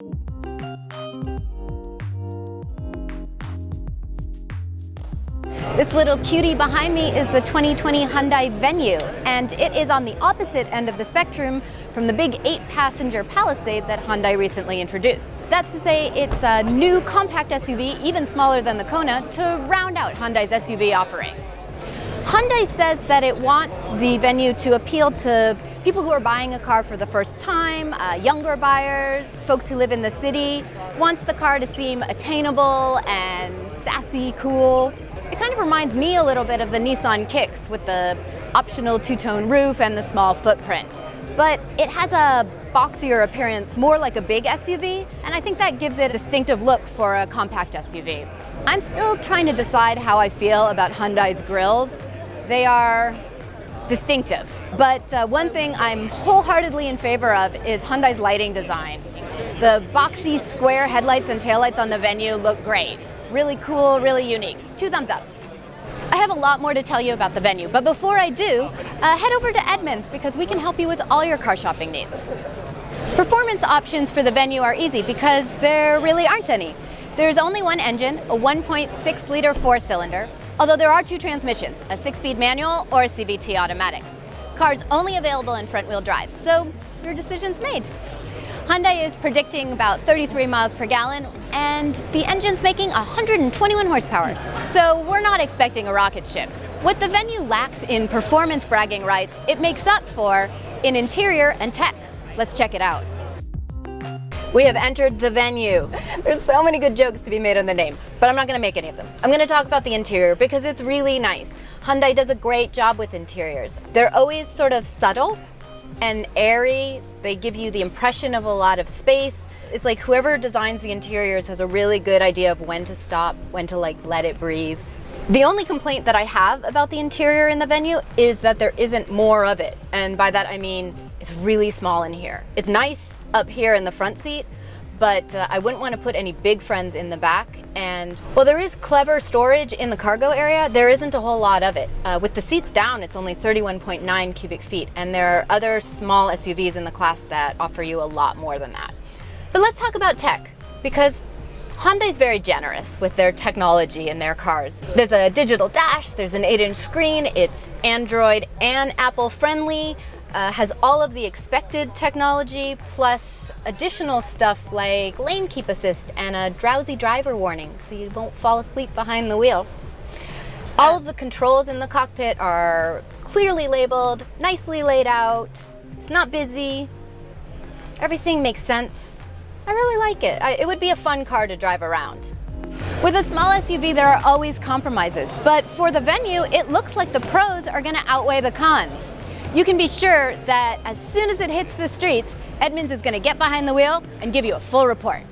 This little cutie behind me is the 2020 Hyundai Venue, and it is on the opposite end of the spectrum from the big 8-passenger Palisade that Hyundai recently introduced. That's to say, it's a new compact SUV, even smaller than the Kona, to round out Hyundai's SUV offerings. Hyundai says that it wants the Venue to appeal to people who are buying a car for the first time, younger buyers, folks who live in the city, wants the car to seem attainable and sassy, cool. It kind of reminds me a little bit of the Nissan Kicks with the optional two-tone roof and the small footprint. But it has a boxier appearance, more like a big SUV, and I think that gives it a distinctive look for a compact SUV. I'm still trying to decide how I feel about Hyundai's grills. They are distinctive, but one thing I'm wholeheartedly in favor of is Hyundai's lighting design. The boxy square headlights and taillights on the Venue look great. Really cool, really unique. 2 thumbs up. I have a lot more to tell you about the Venue, but before I do, head over to Edmunds because we can help you with all your car shopping needs. Performance options for the Venue are easy because there really aren't any. There's only one engine, a 1.6-liter 4-cylinder, although there are 2 transmissions, a 6-speed manual or a CVT automatic. Car's only available in front-wheel drive, so your decision's made. Hyundai is predicting about 33 miles per gallon, and the engine's making 121 horsepower. So we're not expecting a rocket ship. What the Venue lacks in performance bragging rights, it makes up for in interior and tech. Let's check it out. We have entered the Venue. There's so many good jokes to be made on the name, but I'm not gonna make any of them. I'm gonna talk about the interior because it's really nice. Hyundai does a great job with interiors. They're always sort of subtle and airy. They give you the impression of a lot of space. It's like whoever designs the interiors has a really good idea of when to stop, when to let it breathe. The only complaint that I have about the interior in the Venue is that there isn't more of it. And by that I mean it's really small in here. It's nice up here in the front seat, but I wouldn't want to put any big friends in the back. And while there is clever storage in the cargo area, there isn't a whole lot of it. With the seats down, it's only 31.9 cubic feet, and there are other small SUVs in the class that offer you a lot more than that. But let's talk about tech, because Hyundai's very generous with their technology in their cars. There's a digital dash, there's an 8-inch screen, it's Android and Apple friendly, has all of the expected technology, plus additional stuff like lane keep assist and a drowsy driver warning so you won't fall asleep behind the wheel. All of the controls in the cockpit are clearly labeled, nicely laid out, it's not busy, everything makes sense. I really like it. It would be a fun car to drive around. With a small SUV, there are always compromises, but for the Venue, it looks like the pros are gonna outweigh the cons. You can be sure that as soon as it hits the streets, Edmunds is going to get behind the wheel and give you a full report.